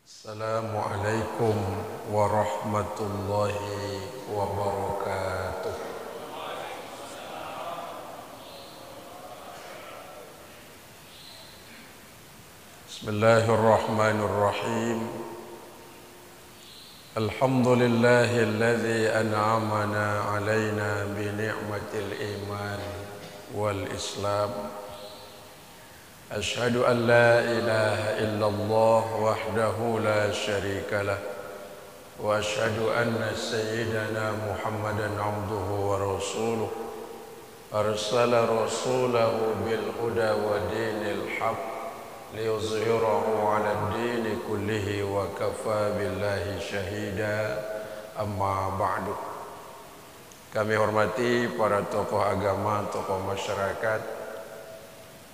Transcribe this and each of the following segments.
Assalamualaikum warahmatullahi wabarakatuh. Bismillahirrahmanirrahim. Alhamdulillahilladzi an'amana 'alaina bi ni'matil iman wal islam. أشهد أن لا إله إلا الله وحده لا شريك له وأشهد أن سيدنا محمدا عبده ورسوله أرسل رسوله بالهدى ودين الحق ليظهره على الدين كله وكفى بالله شهيدا أما بعد. Kami hormati para tokoh agama, tokoh masyarakat,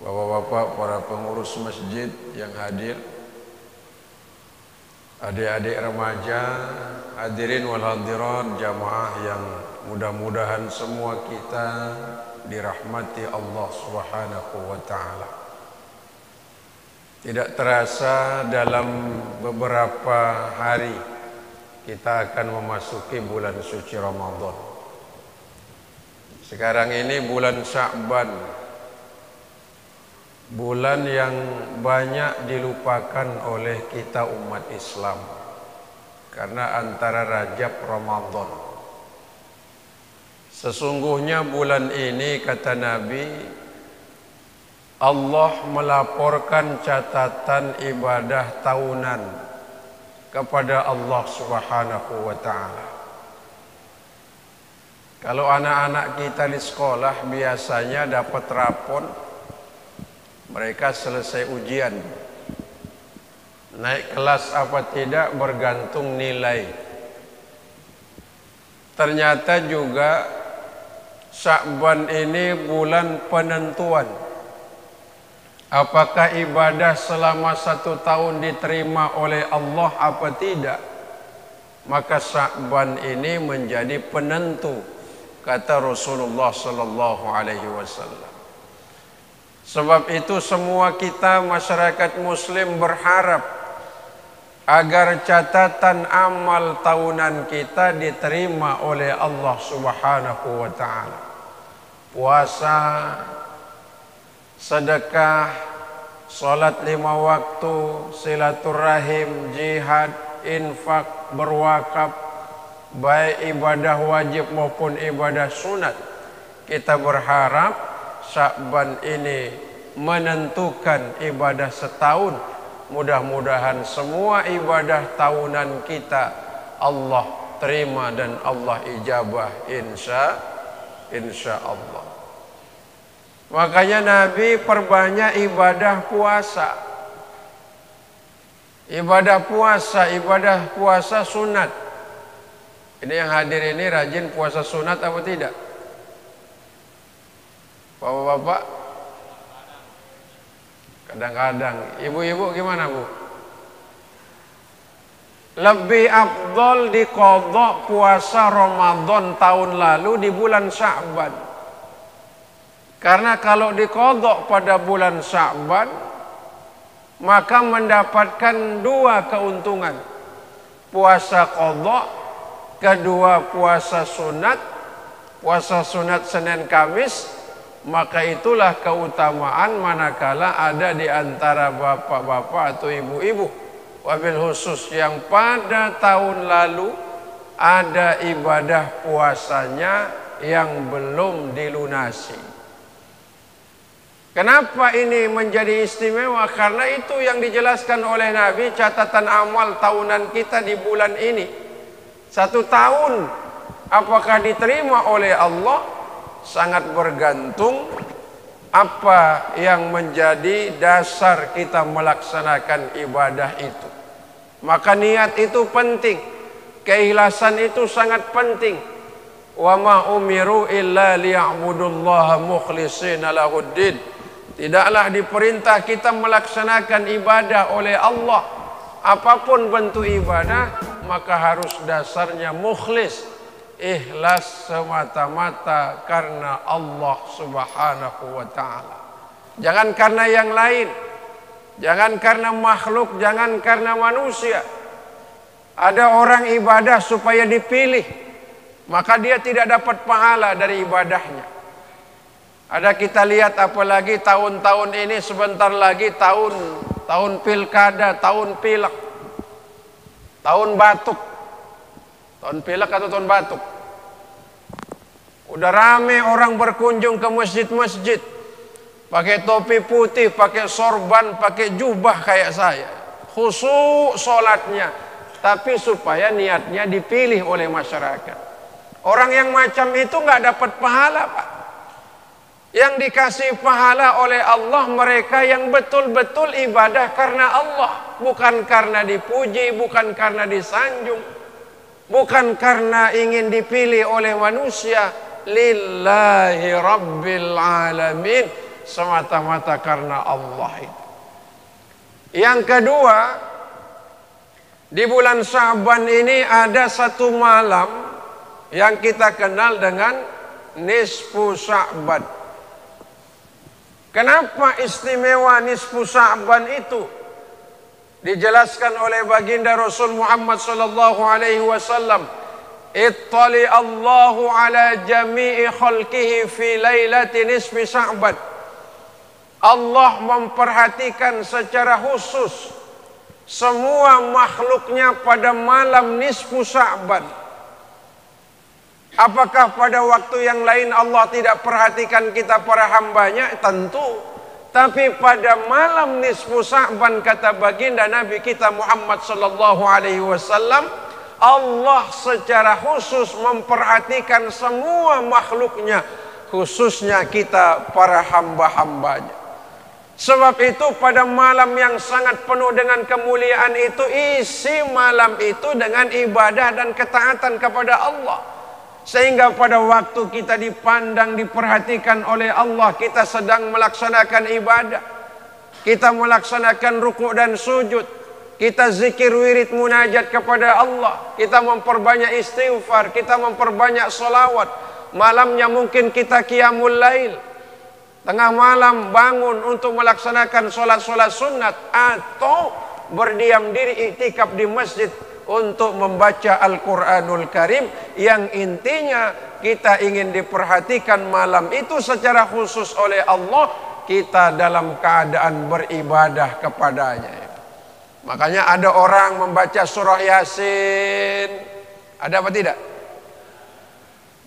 bapak-bapak, para pengurus masjid yang hadir, adik-adik remaja, hadirin wal hadirat, jamaah yang mudah-mudahan semua kita dirahmati Allah Subhanahu wa taala. Tidak terasa dalam beberapa hari kita akan memasuki bulan suci Ramadan. Sekarang ini bulan Sya'ban, bulan yang banyak dilupakan oleh kita umat Islam karena antara Rajab Ramadan. Sesungguhnya bulan ini, kata Nabi, Allah melaporkan catatan ibadah tahunan kepada Allah Subhanahu wa taala. Kalau anak-anak kita di sekolah biasanya dapat rapor mereka selesai ujian, naik kelas apa tidak bergantung nilai. Ternyata juga Sya'ban ini bulan penentuan apakah ibadah selama 1 tahun diterima oleh Allah apa tidak. Maka Sya'ban ini menjadi penentu, kata Rasulullah sallallahu alaihi wasallam. Sebab itu semua kita masyarakat muslim berharap agar catatan amal tahunan kita diterima oleh Allah Subhanahu wa taala. Puasa, sedekah, salat 5 waktu, silaturahim, jihad, infak, berwakaf, baik ibadah wajib maupun ibadah sunat. Kita berharap Sya'ban ini menentukan ibadah setahun. Mudah-mudahan semua ibadah tahunan kita Allah terima dan Allah ijabah insya Allah. Makanya Nabi perbanyak ibadah puasa. Ibadah puasa sunat. Ini yang hadir ini rajin puasa sunat apa tidak? Bapak-bapak? Kadang-kadang. Ibu-ibu gimana, Bu? Lebih afdol diqadha puasa Ramadan tahun lalu di bulan Sya'ban. Karena kalau diqadha pada bulan Sya'ban, maka mendapatkan 2 keuntungan. Puasa qadha, kedua puasa sunat Senin Kamis. Maka itulah keutamaan manakala ada di antara bapak-bapak atau ibu-ibu, wabil khusus yang pada tahun lalu ada ibadah puasanya yang belum dilunasi. Kenapa ini menjadi istimewa? Karena itu yang dijelaskan oleh Nabi, catatan amal tahunan kita di bulan ini 1 tahun apakah diterima oleh Allah sangat bergantung apa yang menjadi dasar kita melaksanakan ibadah itu. Maka niat itu penting, keikhlasan itu sangat penting. Wa ma umiru illa liya'budullaha mukhlishina lahuddin. Tidaklah diperintah kita melaksanakan ibadah oleh Allah. Apapun bentuk ibadah maka harus dasarnya mukhlis, ikhlas semata-mata karena Allah Subhanahu wa taala. Jangan karena yang lain. Jangan karena makhluk, jangan karena manusia. Ada orang ibadah supaya dipilih, maka dia tidak dapat pahala dari ibadahnya. Ada kita lihat apalagi tahun-tahun ini, sebentar lagi tahun pilkada, tahun pilek, tahun batuk. Tahun pilek atau tahun batuk. Udah rame orang berkunjung ke masjid-masjid, pakai topi putih, pakai sorban, pakai jubah kayak saya. Khusyuk sholatnya, tapi supaya niatnya dipilih oleh masyarakat. Orang yang macam itu nggak dapat pahala, Pak. Yang dikasih pahala oleh Allah mereka yang betul-betul ibadah karena Allah, bukan karena dipuji, bukan karena disanjung, bukan karena ingin dipilih oleh manusia. Lillahi Rabbil Alamin, semata-mata karena Allah itu. Yang kedua, di bulan Sya'ban ini ada satu malam yang kita kenal dengan nisfu Sya'ban. Kenapa istimewa nisfu Sya'ban itu? Dijelaskan oleh baginda Rasul Muhammad sallallahu alaihi wasallam, ittali Allahu ala jami'i khalqihi fi lailati nisfi Sya'ban. Allah memperhatikan secara khusus semua makhluknya pada malam nisfu Sya'ban. Apakah pada waktu yang lain Allah tidak perhatikan kita para hambanya? Tentu. Tapi pada malam nisfu Sya'ban, kata baginda Nabi kita Muhammad sallallahu alaihi wasallam, Allah secara khusus memperhatikan semua makhluknya, khususnya kita para hamba-hambanya. Sebab itu pada malam yang sangat penuh dengan kemuliaan itu, isi malam itu dengan ibadah dan ketaatan kepada Allah. Sehingga pada waktu kita dipandang, diperhatikan oleh Allah, kita sedang melaksanakan ibadah, kita melaksanakan rukuk dan sujud, kita zikir wirid munajat kepada Allah, kita memperbanyak istighfar, kita memperbanyak solawat. Malamnya mungkin kita qiyamul lail, tengah malam bangun untuk melaksanakan solat-solat sunat, atau berdiam diri iktikaf di masjid untuk membaca Al-Quranul Karim, yang intinya kita ingin diperhatikan malam itu secara khusus oleh Allah, kita dalam keadaan beribadah kepadanya. Makanya ada orang membaca surah Yasin, ada apa tidak?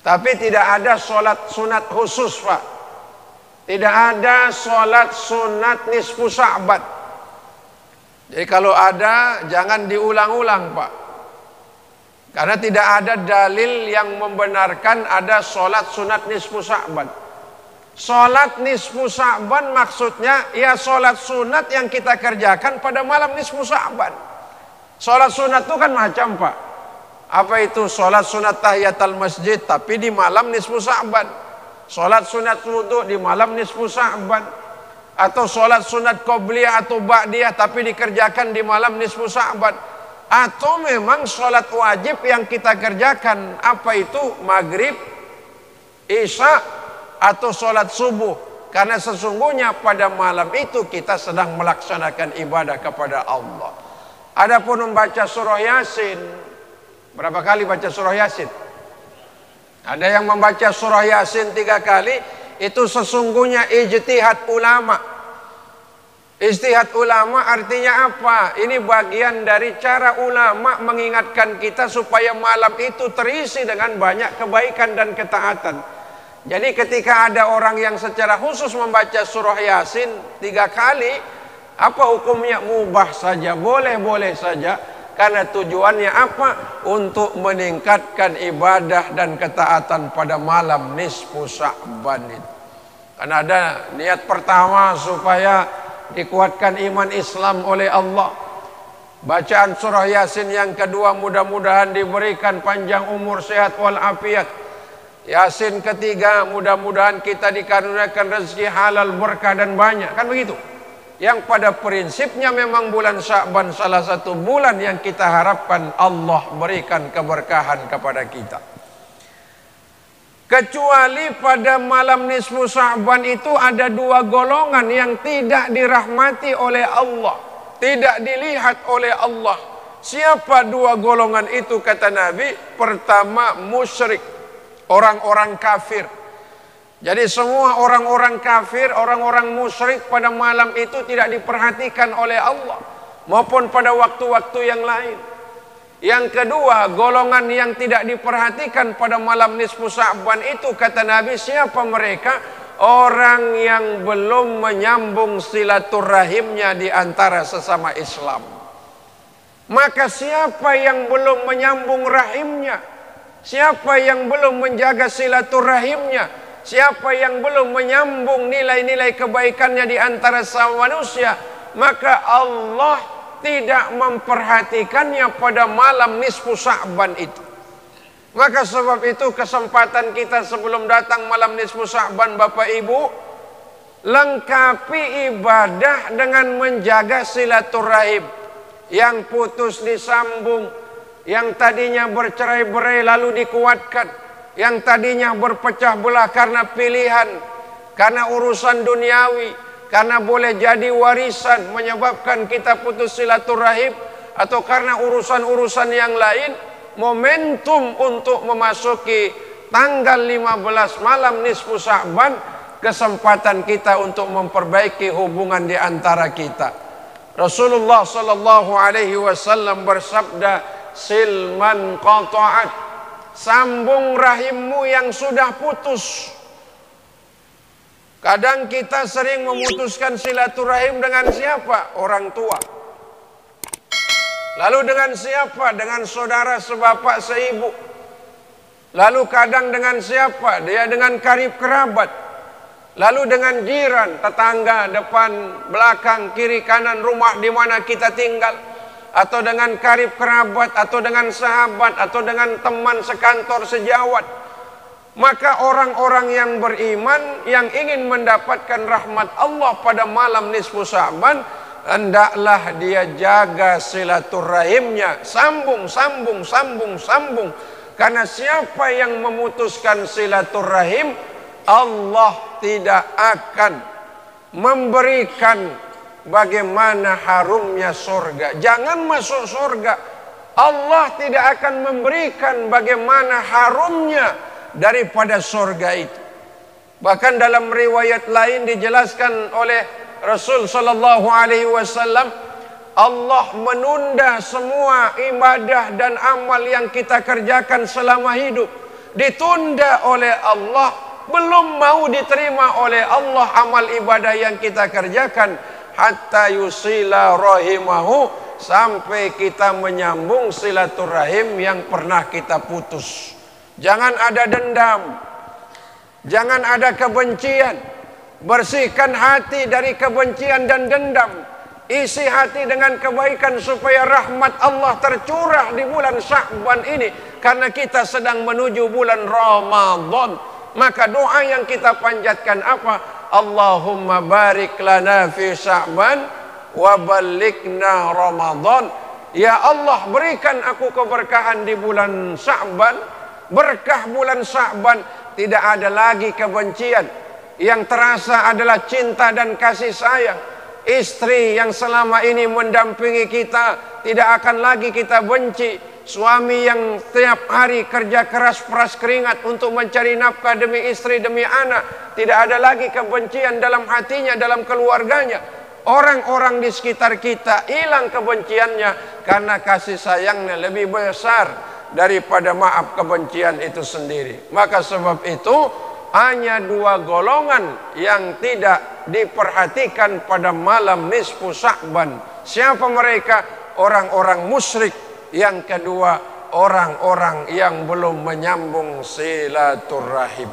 Tapi tidak ada sholat sunat khusus, Pak. Tidak ada sholat sunat nisfu Sya'ban. Jadi kalau ada, jangan diulang-ulang, Pak. Karena tidak ada dalil yang membenarkan ada sholat sunat nisfu Sya'ban. Sholat nisfu Sya'ban maksudnya ya sholat sunat yang kita kerjakan pada malam nisfu Sya'ban. Sholat sunat itu kan macam, Pak. Apa itu? Sholat sunat tahiyatul masjid tapi di malam nisfu Sya'ban. Sholat sunat wudu di malam nisfu Sya'ban. Atau sholat sunat qobliyah atau ba'diyah tapi dikerjakan di malam nisfu Sya'ban. Atau memang sholat wajib yang kita kerjakan, apa itu? Maghrib, isya, atau sholat subuh. Karena sesungguhnya pada malam itu kita sedang melaksanakan ibadah kepada Allah. Adapun membaca surah Yasin, berapa kali baca surah Yasin? Ada yang membaca surah Yasin 3 kali, itu sesungguhnya ijtihad ulama. Ijtihad ulama artinya apa? Ini bagian dari cara ulama mengingatkan kita supaya malam itu terisi dengan banyak kebaikan dan ketaatan. Jadi ketika ada orang yang secara khusus membaca surah Yasin 3 kali, apa hukumnya? Mubah saja, boleh-boleh saja. Karena tujuannya apa? Untuk meningkatkan ibadah dan ketaatan pada malam nisfu Sya'ban itu. Karena ada niat pertama supaya dikuatkan iman Islam oleh Allah. Bacaan surah Yasin yang kedua mudah-mudahan diberikan panjang umur, sehat walafiat. Yasin ketiga mudah-mudahan kita dikaruniakan rezeki halal, berkah dan banyak. Kan begitu? Yang pada prinsipnya memang bulan Sya'ban salah satu bulan yang kita harapkan Allah berikan keberkahan kepada kita. Kecuali pada malam nisfu Sya'ban itu ada dua golongan yang tidak dirahmati oleh Allah, tidak dilihat oleh Allah. Siapa dua golongan itu kata Nabi? Pertama musyrik, orang-orang kafir. Jadi semua orang-orang kafir, orang-orang musyrik pada malam itu tidak diperhatikan oleh Allah maupun pada waktu-waktu yang lain. Yang kedua, golongan yang tidak diperhatikan pada malam nisfu Sya'ban itu kata Nabi, siapa mereka? Orang yang belum menyambung silaturahimnya di antara sesama Islam. Maka siapa yang belum menyambung rahimnya? Siapa yang belum menjaga silaturahimnya? Siapa yang belum menyambung nilai-nilai kebaikannya di antara sesama manusia, maka Allah tidak memperhatikannya pada malam nisfu Sya'ban itu. Maka sebab itu kesempatan kita sebelum datang malam nisfu Sya'ban, Bapak Ibu, lengkapi ibadah dengan menjaga silaturahim. Yang putus disambung, yang tadinya bercerai-berai lalu dikuatkan, yang tadinya berpecah belah karena pilihan, karena urusan duniawi, karena boleh jadi warisan menyebabkan kita putus silaturahim, atau karena urusan-urusan yang lain, momentum untuk memasuki tanggal 15 malam nisfu Sya'ban, kesempatan kita untuk memperbaiki hubungan di antara kita. Rasulullah sallallahu alaihi wasallam bersabda, silman qata'at, sambung rahimmu yang sudah putus. Kadang kita sering memutuskan silaturahim dengan siapa? Orang tua. Lalu dengan siapa? Dengan saudara sebapak seibu. Lalu kadang dengan siapa? Dia dengan karib kerabat. Lalu dengan jiran, tetangga, depan, belakang, kiri, kanan rumah di mana kita tinggal. Atau dengan karib kerabat, atau dengan sahabat, atau dengan teman sekantor sejawat. Maka orang-orang yang beriman yang ingin mendapatkan rahmat Allah pada malam nisfu Sya'ban, hendaklah dia jaga silaturahimnya, sambung. Karena siapa yang memutuskan silaturahim, Allah tidak akan memberikan bagaimana harumnya surga. Jangan masuk surga, Allah tidak akan memberikan bagaimana harumnya daripada surga itu. Bahkan dalam riwayat lain dijelaskan oleh Rasul sallallahu alaihi wasallam, Allah menunda semua ibadah dan amal yang kita kerjakan selama hidup. Ditunda oleh Allah, belum mau diterima oleh Allah amal ibadah yang kita kerjakan, hatta yusila rahimahu, sampai kita menyambung silaturahim yang pernah kita putus. Jangan ada dendam, jangan ada kebencian. Bersihkan hati dari kebencian dan dendam. Isi hati dengan kebaikan supaya rahmat Allah tercurah di bulan Sya'ban ini, karena kita sedang menuju bulan Ramadan. Maka doa yang kita panjatkan apa? Allahumma barik lana fi Sya'ban wa ballighna Ramadan. Ya Allah, berikan aku keberkahan di bulan Sya'ban. Berkah bulan Sya'ban, tidak ada lagi kebencian. Yang terasa adalah cinta dan kasih sayang. Istri yang selama ini mendampingi kita, tidak akan lagi kita benci. Suami yang tiap hari kerja keras peras keringat untuk mencari nafkah demi istri, demi anak, tidak ada lagi kebencian dalam hatinya, dalam keluarganya. Orang-orang di sekitar kita hilang kebenciannya karena kasih sayangnya lebih besar daripada maaf kebencian itu sendiri. Maka sebab itu hanya dua golongan yang tidak diperhatikan pada malam nisfu Sya'ban. Siapa mereka? Orang-orang musyrik. Yang kedua, orang-orang yang belum menyambung silaturahim.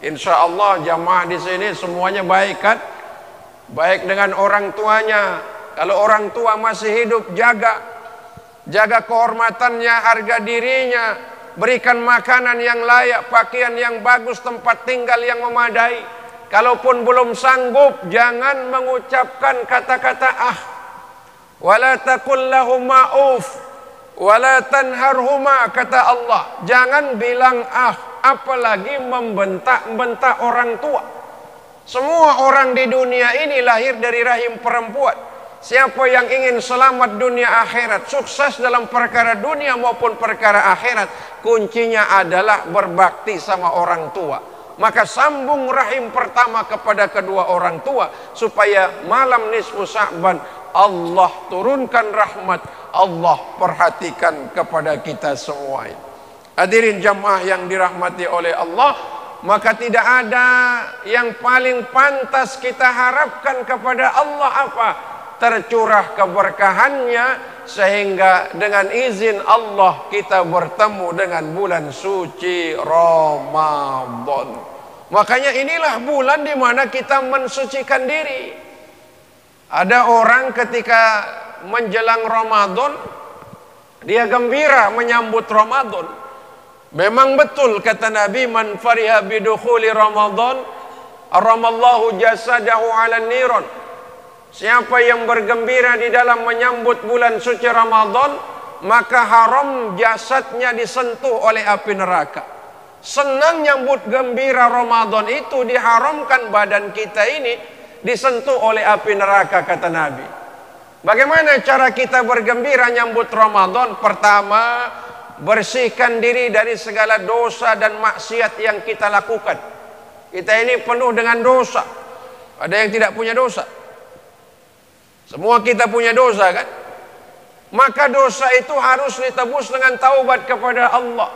Insya Allah jamaah di sini semuanya baik kan? Baik dengan orang tuanya. Kalau orang tua masih hidup, jaga kehormatannya, harga dirinya, berikan makanan yang layak, pakaian yang bagus, tempat tinggal yang memadai. Kalaupun belum sanggup, jangan mengucapkan kata-kata wala taqul lahum wala tanharhuma, kata Allah. Jangan bilang apalagi membentak-bentak orang tua. Semua orang di dunia ini lahir dari rahim perempuan. Siapa yang ingin selamat dunia akhirat, sukses dalam perkara dunia maupun perkara akhirat, kuncinya adalah berbakti sama orang tua. Maka sambung rahim pertama kepada kedua orang tua, supaya malam nisfu Sya'ban Allah turunkan rahmat, Allah perhatikan kepada kita semua. Hadirin jamaah yang dirahmati oleh Allah, maka tidak ada yang paling pantas kita harapkan kepada Allah apa? Tercurah keberkahannya, sehingga dengan izin Allah kita bertemu dengan bulan suci Ramadan. Makanya inilah bulan di mana kita mensucikan diri. Ada orang ketika menjelang Ramadan, dia gembira menyambut Ramadan. Memang betul kata Nabi, man fariha bidukhuli Ramadan aramallahu jasadahu ala niron. Siapa yang bergembira di dalam menyambut bulan suci Ramadan, maka haram jasadnya disentuh oleh api neraka. Senang nyambut gembira Ramadan itu diharamkan badan kita ini disentuh oleh api neraka, kata Nabi. Bagaimana cara kita bergembira nyambut Ramadan? Pertama, bersihkan diri dari segala dosa dan maksiat yang kita lakukan. Kita ini penuh dengan dosa. Ada yang tidak punya dosa? Semua kita punya dosa kan? Maka dosa itu harus ditebus dengan taubat kepada Allah.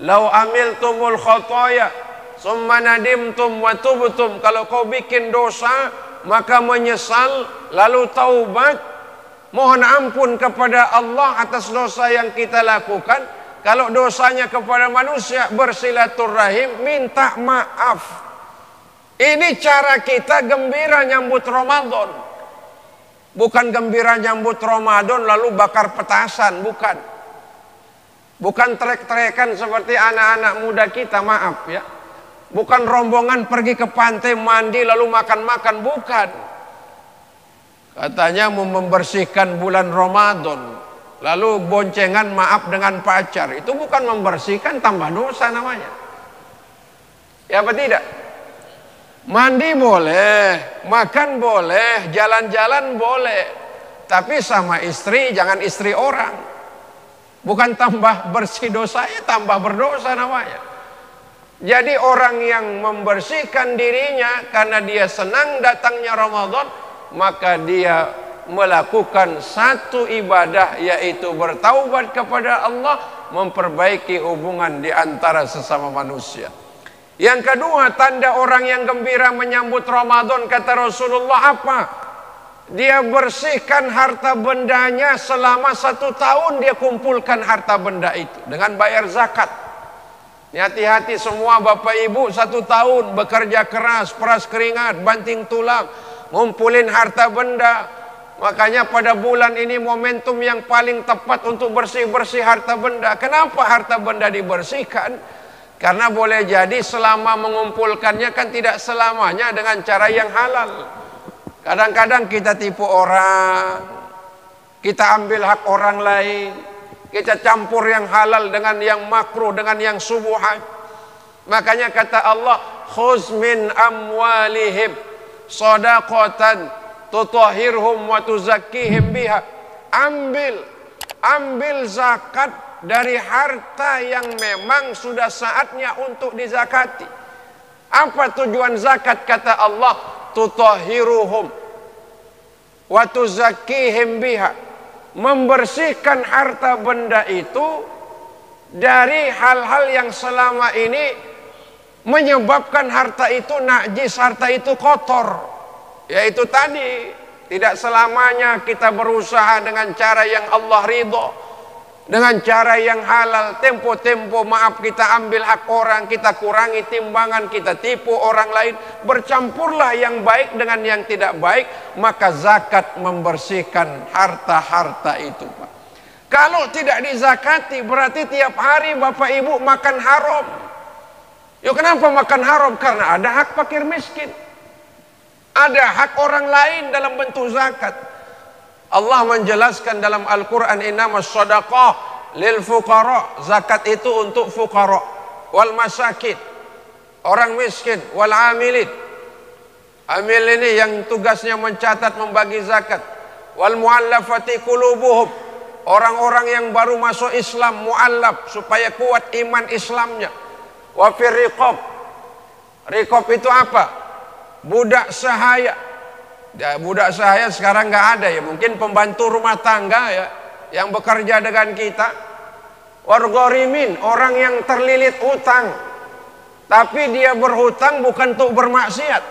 Lau amiltumul khataya summa nadimtum wa tubtum. Kalau kau bikin dosa maka menyesal lalu taubat, mohon ampun kepada Allah atas dosa yang kita lakukan. Kalau dosanya kepada manusia, bersilaturahim, minta maaf. Ini cara kita gembira nyambut Ramadan. Bukan gembira nyambut Ramadan lalu bakar petasan, bukan. Bukan trek-trekan seperti anak-anak muda kita, maaf ya. Bukan rombongan pergi ke pantai mandi lalu makan-makan, bukan. Katanya mau membersihkan bulan Ramadan, lalu boncengan maaf dengan pacar. Itu bukan membersihkan, tambah dosa namanya. Ya apa tidak? Mandi boleh, makan boleh, jalan-jalan boleh, tapi sama istri, jangan istri orang. Bukan tambah bersih dosa, ya tambah berdosa namanya. Jadi orang yang membersihkan dirinya karena dia senang datangnya Ramadan, maka dia melakukan satu ibadah, yaitu bertaubat kepada Allah, memperbaiki hubungan di antara sesama manusia. Yang kedua, tanda orang yang gembira menyambut Ramadan, kata Rasulullah apa? Dia bersihkan harta bendanya selama 1 tahun, dia kumpulkan harta benda itu dengan bayar zakat. Hati-hati semua bapak ibu, 1 tahun bekerja keras, peras keringat, banting tulang, ngumpulin harta benda. Makanya pada bulan ini momentum yang paling tepat untuk bersih-bersih harta benda. Kenapa harta benda dibersihkan? Karena boleh jadi selama mengumpulkannya kan tidak selamanya dengan cara yang halal. Kadang-kadang kita tipu orang, kita ambil hak orang lain, kita campur yang halal dengan yang makruh, dengan yang subuhat. Makanya kata Allah, khuz min amwalihim shadaqatan tutahhirhum wa tuzakkihim biha. Ambil zakat dari harta yang memang sudah saatnya untuk dizakati. Apa tujuan zakat? Kata Allah, tutahhiruhum wa tuzakkihim biha. Membersihkan harta benda itu dari hal-hal yang selama ini menyebabkan harta itu najis, harta itu kotor. Yaitu tadi, tidak selamanya kita berusaha dengan cara yang Allah ridho, dengan cara yang halal. Tempo-tempo maaf kita ambil hak orang, kita kurangi timbangan, kita tipu orang lain, bercampurlah yang baik dengan yang tidak baik. Maka zakat membersihkan harta-harta itu, Pak. Kalau tidak dizakati berarti tiap hari bapak ibu makan haram. Yuk, kenapa makan haram? Karena ada hak fakir miskin, ada hak orang lain dalam bentuk zakat. Allah menjelaskan dalam Al-Quran, innamas shadaqah lil fuqara. Zakat itu untuk fuqara. wal masakin, orang miskin, wal amilin. Amil ini yang tugasnya mencatat, membagi zakat. Wal muallafati qulubuhum, orang-orang yang baru masuk Islam, muallaf, supaya kuat iman Islamnya. Wa fir riqab, riqab itu apa? Budak sahaya. Ya, budak sahaya sekarang nggak ada ya, mungkin pembantu rumah tangga ya, yang bekerja dengan kita. Wargharimin, orang yang terlilit utang, tapi dia berhutang bukan untuk bermaksiat.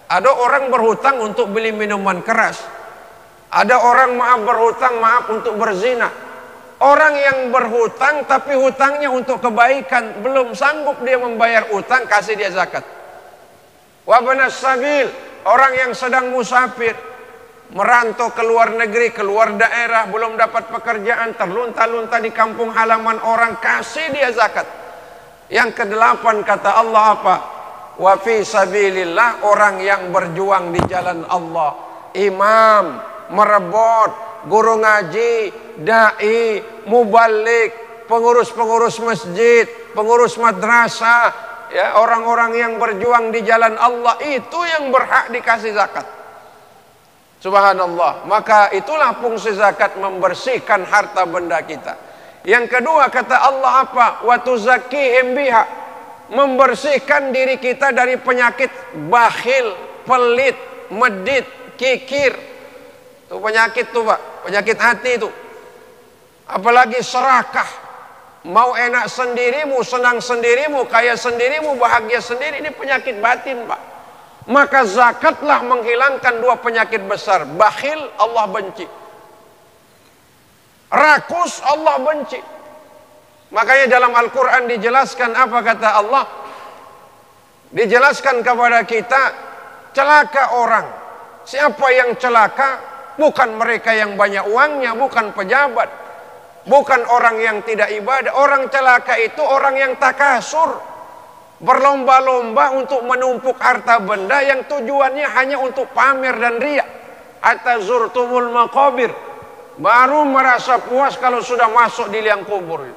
Ada orang berhutang untuk beli minuman keras. Ada orang berhutang untuk berzina. Orang yang berhutang tapi hutangnya untuk kebaikan, belum sanggup dia membayar utang, kasih dia zakat. Wabnas sabil, orang yang sedang musafir, merantau ke luar negeri, keluar daerah, belum dapat pekerjaan, terlunta-lunta di kampung halaman orang, kasih dia zakat. Yang kedelapan kata Allah apa? Wa fi sabilillah, orang yang berjuang di jalan Allah. Imam, merebut, guru ngaji, dai, mubalik, pengurus-pengurus masjid, pengurus madrasah, ya, orang-orang yang berjuang di jalan Allah, itu yang berhak dikasih zakat. Subhanallah. Maka itulah fungsi zakat, membersihkan harta benda kita. Yang kedua kata Allah apa? Wa tuzakkihim biha, membersihkan diri kita dari penyakit bakhil, pelit, medit, kikir. Itu penyakit tuh Pak, penyakit hati itu. Apalagi serakah, mau enak sendirimu, senang sendirimu, kaya sendirimu, bahagia sendiri, ini penyakit batin Pak. Maka zakatlah menghilangkan dua penyakit besar. Bakhil, Allah benci. Rakus, Allah benci. Makanya dalam Al-Quran dijelaskan apa kata Allah? Dijelaskan kepada kita, celaka orang. Siapa yang celaka? Bukan mereka yang banyak uangnya, bukan pejabat, bukan orang yang tidak ibadah. Orang celaka itu orang yang takasur, berlomba-lomba untuk menumpuk harta benda yang tujuannya hanya untuk pamer dan riya. Atazurtumul maqabir, baru merasa puas kalau sudah masuk di liang kubur.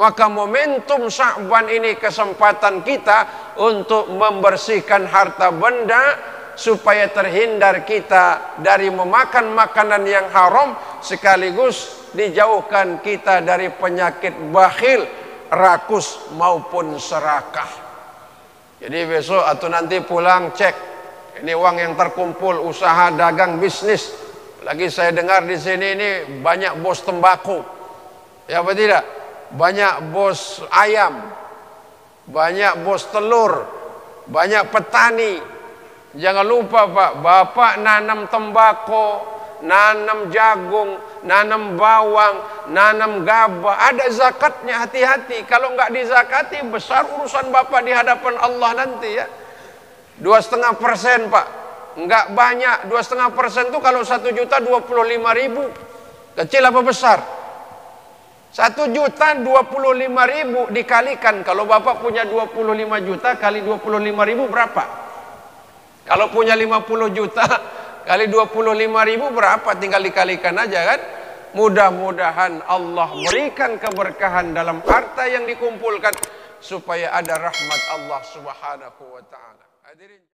Maka momentum Sya'ban ini kesempatan kita untuk membersihkan harta benda supaya terhindar kita dari memakan makanan yang haram, sekaligus dijauhkan kita dari penyakit bakhil, rakus maupun serakah. Jadi besok atau nanti pulang cek, ini uang yang terkumpul usaha dagang bisnis. Lagi saya dengar di sini ini banyak bos tembakau, ya apa tidak? Banyak bos ayam, banyak bos telur, banyak petani. Jangan lupa Pak, Bapak nanam tembakau, nanam jagung, nanam bawang, nanam gabah, ada zakatnya, hati-hati. Kalau nggak dizakati, besar urusan Bapak di hadapan Allah nanti ya. 2,5% Pak, nggak banyak. 2,5% itu kalau 1.025.000, kecil apa besar? 1.025.000 dikalikan, kalau Bapak punya 25 juta kali 25.000 berapa? Kalau punya 50 juta kali 25.000 berapa? Tinggal dikalikan aja kan. Mudah-mudahan Allah berikan keberkahan dalam harta yang dikumpulkan, supaya ada rahmat Allah Subhanahu wa ta'ala. Hadirin